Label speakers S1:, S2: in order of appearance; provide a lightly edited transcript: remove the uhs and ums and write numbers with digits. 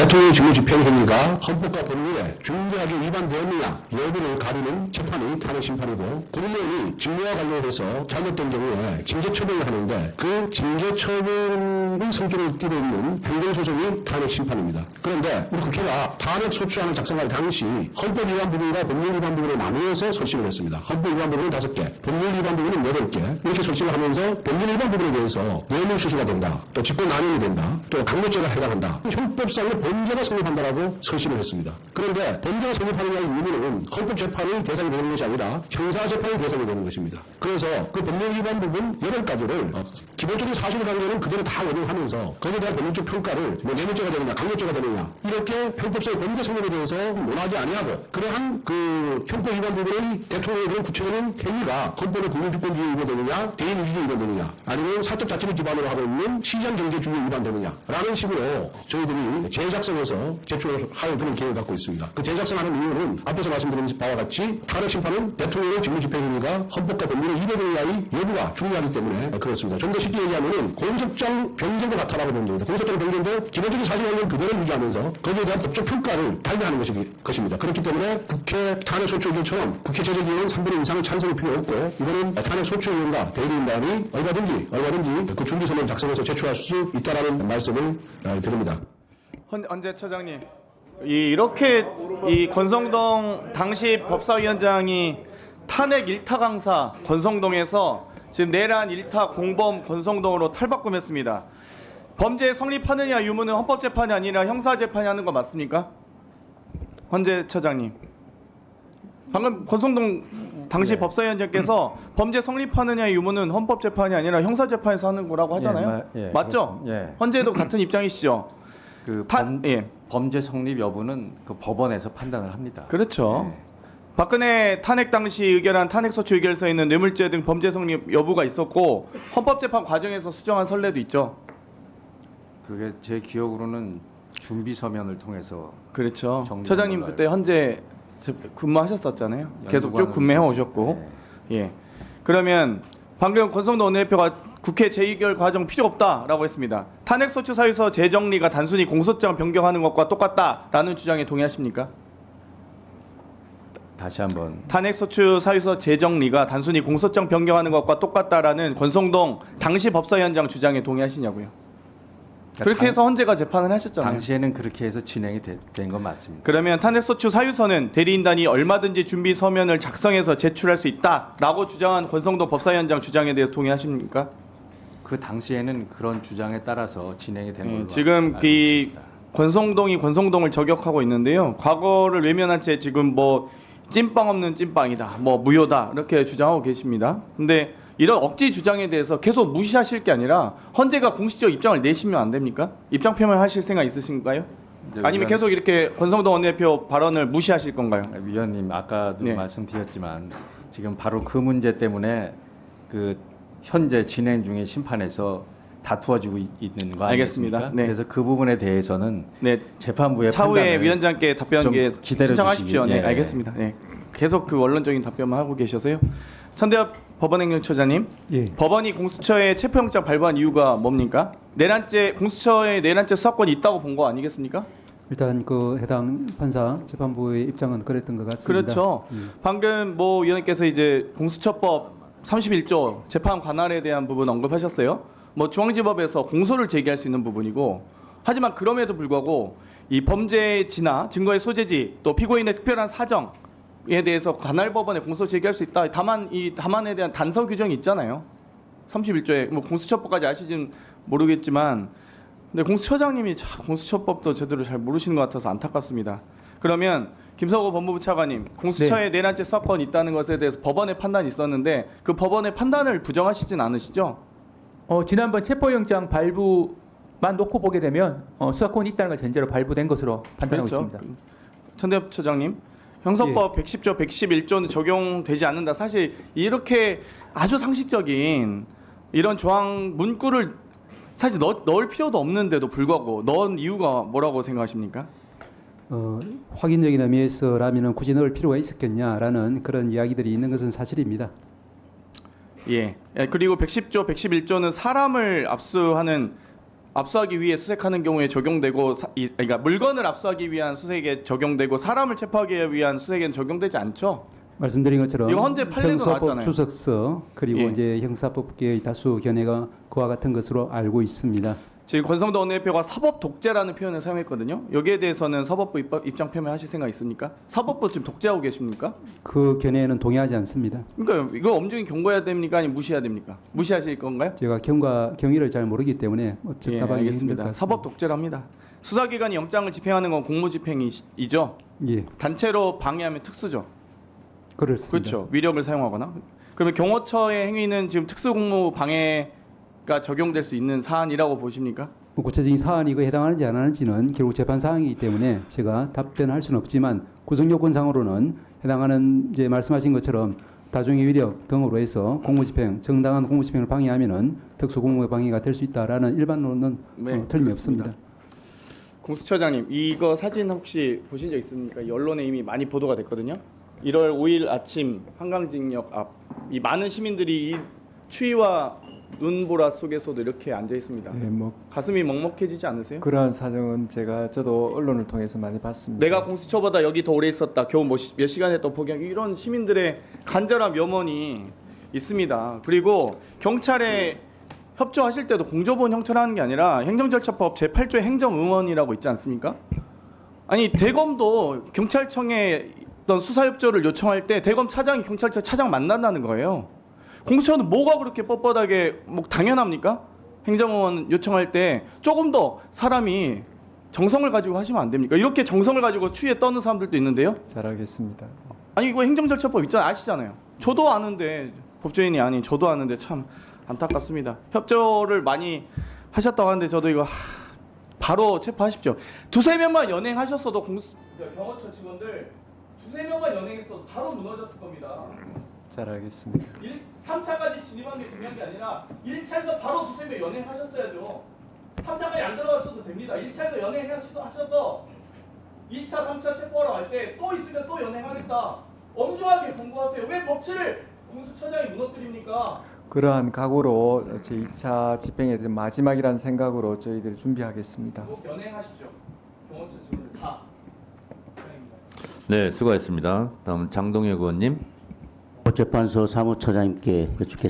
S1: 대통령 직무집행 행위가 헌법과 법률에 중대하게 위반되었느냐 여부를 가리는 재판이 탄핵 심판이고, 국무원이 직무와 관련해서 잘못된 경우에 징계 처분을 하는데 그 징계 처분의 성격을 띠고 있는 행정소송이 탄핵 심판입니다. 그런데 우리 국회가 탄핵 소추안을 작성할 당시 헌법 위반 부분과 법률 위반 부분을 나누어서 설치를 했습니다. 헌법 위반 부분은 5개, 법률 위반 부분은 8개 이렇게 설치를 하면서 법률 위반 부분에 대해서 뇌물수수가 된다, 또 직권남용이 된다, 또 강요죄가 해당한다, 형법상의 범죄가 성립한다라고 설치를 했습니다. 그런데 범죄가 성립하느냐의 의미는 헌법재판의 대상이 되는 것이 아니라 형사재판의 대상이 되는 것입니다. 그래서 그 법률 위반 부분 8가지를 기본적인 사실관계는 그대로 다 원용하면서 거기에 대한 법률적 평가를 뭐 뇌물죄가 되느냐 강요죄가 되느냐 이렇게 형법상의 범죄 성립에 대해서 논하지 아니하고, 그러한 그 형법 위반 부분의 대통령의 그런 구체적인 행위가 헌법의 국민주권주의 위반되느냐 대의민주주의 위반되느냐 아니면 사적 자치를 기반으로 하고 있는 시장경제주의 위반되느냐 라는 식으로 저희들이 제작성에서 제출할 그런 계획을 갖고 있습니다. 그 제작성하는 이유는 앞에서 말씀드린 바와 같이 탄핵 심판은 대통령의 직무집행행위가 헌법과 법률에 위배되느냐의 여부가 중요하기 때문에 그렇습니다. 좀 더 쉽게 얘기하면 공소장 변경과 같다라고 보면 됩니다. 공소장 변경도 기본적인 사실관계는 그대로 유지하면서 거기에 대한 법적 평가를 달리하는 것입니다. 그렇기 때문에 국회 탄핵 소추 의견처럼 국회 제적의원 3분의 이상을 찬성할 필요 없고, 이거는 탄핵 소추 의견과 대리인단이 얼마든지 그 준비서면 작성해서 제출할 수 있다라는 말씀을 드립니다.
S2: 헌재 처장님, 이렇게 이 권성동 당시 법사위원장이 탄핵 일타 강사 권성동에서 지금 내란 일타 공범 권성동으로 탈바꿈했습니다. 범죄 성립하느냐 유무는 헌법재판이 아니라 형사재판이 하는 거 맞습니까? 헌재 처장님, 방금 권성동 당시 법사위원장께서 범죄 성립하느냐 유무는 헌법재판이 아니라 형사재판에서 하는 거라고 하잖아요. 맞죠? 헌재도 같은 입장이시죠?
S3: 범죄 성립 여부는 그 법원에서 판단을 합니다.
S2: 그렇죠. 박근혜 탄핵 당시 의결한 탄핵소추 의결서에 있는 뇌물죄 등 범죄 성립 여부가 있었고, 헌법재판 과정에서 수정한 선례도 있죠.
S3: 그게 제 기억으로는 준비 서면을 통해서.
S2: 그렇죠. 처장님 그때 헌재 근무하셨었잖아요. 계속 쭉 근무해 오셨고. 예. 그러면 방금 권성동 원내대표가 국회 재의결 과정 필요 없다라고 했습니다. 탄핵소추 사유서 재정리가 단순히 공소장 변경하는 것과 똑같다라는 주장에 동의하십니까?
S3: 다시 한번.
S2: 탄핵소추 사유서 재정리가 단순히 공소장 변경하는 것과 똑같다라는 권성동 당시 법사위원장 주장에 동의하시냐고요? 그렇게 해서 헌재가 재판을 하셨잖아요.
S3: 당시에는 그렇게 해서 진행이 된 건 맞습니다.
S2: 그러면 탄핵소추 사유서는 대리인단이 얼마든지 준비 서면을 작성해서 제출할 수 있다라고 주장한 권성동 법사위원장 주장에 대해서 동의하십니까?
S3: 그 당시에는 그런 주장에 따라서 진행이 된 걸로
S2: 지금 이 권성동이 권성동을 저격하고 있는데요. 과거를 외면한 채 지금 뭐 찐빵 없는 찐빵이다, 뭐 무효다 이렇게 주장하고 계십니다. 근데 이런 억지 주장에 대해서 계속 무시하실 게 아니라 헌재가 공식적 입장을 내시면 안 됩니까? 입장 표명하실 생각 있으신가요? 아니면 계속 이렇게 권성동 원내대표 발언을 무시하실 건가요?
S3: 위원님, 아까도 말씀드렸지만 지금 바로 그 문제 때문에 그 현재 진행 중인 심판에서 다투어지고 있는 거
S2: 알겠습니다.
S3: 아니겠습니까?
S2: 네.
S3: 그래서 그 부분에 대해서는 재판부의
S2: 차후에
S3: 판단을
S2: 위원장께 답변 신청하십시오. 네,
S3: 예.
S2: 알겠습니다. 네. 계속 그 원론적인 답변만 하고 계셔서요. 천대엽 법원행정처장님, 법원이 공수처에 체포영장 발부한 이유가 뭡니까? 공수처에 내란죄 수사권이 있다고 본 거 아니겠습니까?
S4: 일단 그 해당 판사 재판부의 입장은 그랬던 것 같습니다.
S2: 그렇죠. 방금 뭐 위원님께서 이제 공수처법 31조 재판 관할에 대한 부분 언급하셨어요. 뭐 중앙지법에서 공소를 제기할 수 있는 부분이고, 하지만 그럼에도 불구하고 이 범죄의 진화, 증거의 소재지, 또 피고인의 특별한 사정에 대해서 관할 법원에 공소 제기할 수 있다. 다만 이 다만에 대한 단서 규정이 있잖아요. 31조에 뭐 공수처법까지 아시진 모르겠지만, 근데 공수처장님이 공수처법도 제대로 잘 모르시는 것 같아서 안타깝습니다. 그러면 김석호 법무부 차관님, 공수처에 내란죄 수사권이 있다는 것에 대해서 법원의 판단이 있었는데 그 법원의 판단을 부정하시진 않으시죠?
S5: 지난번 체포영장 발부만 놓고 보게 되면 수사권이 있다는 걸 전제로 발부된 것으로 판단하고 있습니다.
S2: 천대엽 처장님, 형사법 110조, 111조는 적용되지 않는다. 사실 이렇게 아주 상식적인 이런 조항 문구를 사실 넣을 필요도 없는데도 불구하고 넣은 이유가 뭐라고 생각하십니까?
S4: 확인적인 의미에서라면 굳이 넣을 필요가 있었겠냐라는 그런 이야기들이 있는 것은 사실입니다.
S2: 예. 그리고 110조, 111조는 사람을 압수하는 압수하기 위해 수색하는 경우에 적용되고 그러니까 물건을 압수하기 위한 수색에 적용되고 사람을 체포하기 위한 수색에는 적용되지 않죠.
S4: 말씀드린 것처럼
S2: 이거 헌재 판례도
S4: 형사법
S2: 나왔잖아요.
S4: 추석서 그리고
S2: 예.
S4: 이제 형사법계의 다수 견해가 그와 같은 것으로 알고 있습니다.
S2: 지금 권성도 원내대표가 사법 독재라는 표현을 사용했거든요. 여기에 대해서는 사법부 입장 표명하실 생각 있습니까? 사법부 지금 독재하고 계십니까?
S4: 그 견해에는 동의하지 않습니다.
S2: 그러니까 이거 엄중히 경고해야 됩니까? 아니면 무시해야 됩니까? 무시하실 건가요?
S4: 제가 경위를 잘 모르기 때문에
S2: 예,
S4: 답하기 힘들 것
S2: 알겠습니다.
S4: 같습니다.
S2: 사법 독재랍니다. 수사기관이 영장을 집행하는 건 공무집행이죠.
S4: 예,
S2: 단체로 방해하면 특수죠.
S4: 그렇습니다.
S2: 그렇죠. 위력을 사용하거나. 그러면 경호처의 행위는 지금 특수공무 방해가 적용될 수 있는 사안이라고 보십니까?
S4: 뭐 구체적인 사안이 그 해당하는지 안 하는지는 결국 재판 사항이기 때문에 제가 답변할 수는 없지만 구성요건상으로는 해당하는 이제 말씀하신 것처럼 다중의 위력 등으로 해서 공무집행, 정당한 공무집행을 방해하면은 특수공무의 방해가 될 수 있다라는 일반론은
S2: 네,
S4: 틀림이 없습니다.
S2: 공수처장님, 이거 사진 혹시 보신 적 있습니까? 언론에 이미 많이 보도가 됐거든요. 1월 5일 아침 한강직역 앞, 이 많은 시민들이 이 추위와 눈보라 속에서도 이렇게 앉아 있습니다.
S6: 네, 뭐
S2: 가슴이 먹먹해지지 않으세요?
S6: 그러한 사정은 저도 언론을 통해서 많이 봤습니다.
S2: 내가 공수처보다 여기 더 오래 있었다. 겨우 몇 시간에 또 포기하기, 이런 시민들의 간절한 염원이 있습니다. 그리고 경찰에 협조하실 때도 공조본 형태로 하는 게 아니라 행정절차법 제8조 행정응원이라고 있지 않습니까? 아니 대검도 경찰청에 어떤 수사협조를 요청할 때 대검 차장이 경찰청 차장 만난다는 거예요. 공수처는 뭐가 그렇게 뻣뻣하게 뭐 당연합니까? 행정응원 요청할 때 조금 더 사람이 정성을 가지고 하시면 안 됩니까? 이렇게 정성을 가지고 추위에 떠는 사람들도 있는데요.
S6: 잘 알겠습니다.
S2: 아니 이거 행정절차법 있잖아요. 아시잖아요. 저도 아는데, 법조인이 아닌 저도 아는데 참 안타깝습니다. 협조를 많이 하셨다고 하는데 저도 이거 바로 체포하십시오. 두세 명만 연행하셨어도 경호처 직원들 두세 명만 연행했어도 바로 무너졌을 겁니다.
S6: 잘 알겠습니다.
S2: 3차까지 진입한 게 중요한 게 아니라 1차에서 바로 두세 명 연행하셨어야죠. 3차까지 안 들어갔어도 됩니다. 1차에서 연행하셔서 2차, 3차 체포하러 갈 때 또 있으면 또 연행하겠다. 엄중하게 권고하세요. 왜 법치를 공수처장이 무너뜨립니까?
S6: 그러한 각오로 제2차 집행에 대한 마지막이라는 생각으로 저희들 준비하겠습니다.
S2: 꼭 연행하십시오. 경호처 직원들 다.
S7: 네, 수고하셨습니다. 다음 장동혁 의원님.
S8: 재판소 사무처장님께 여쭙겠습니다.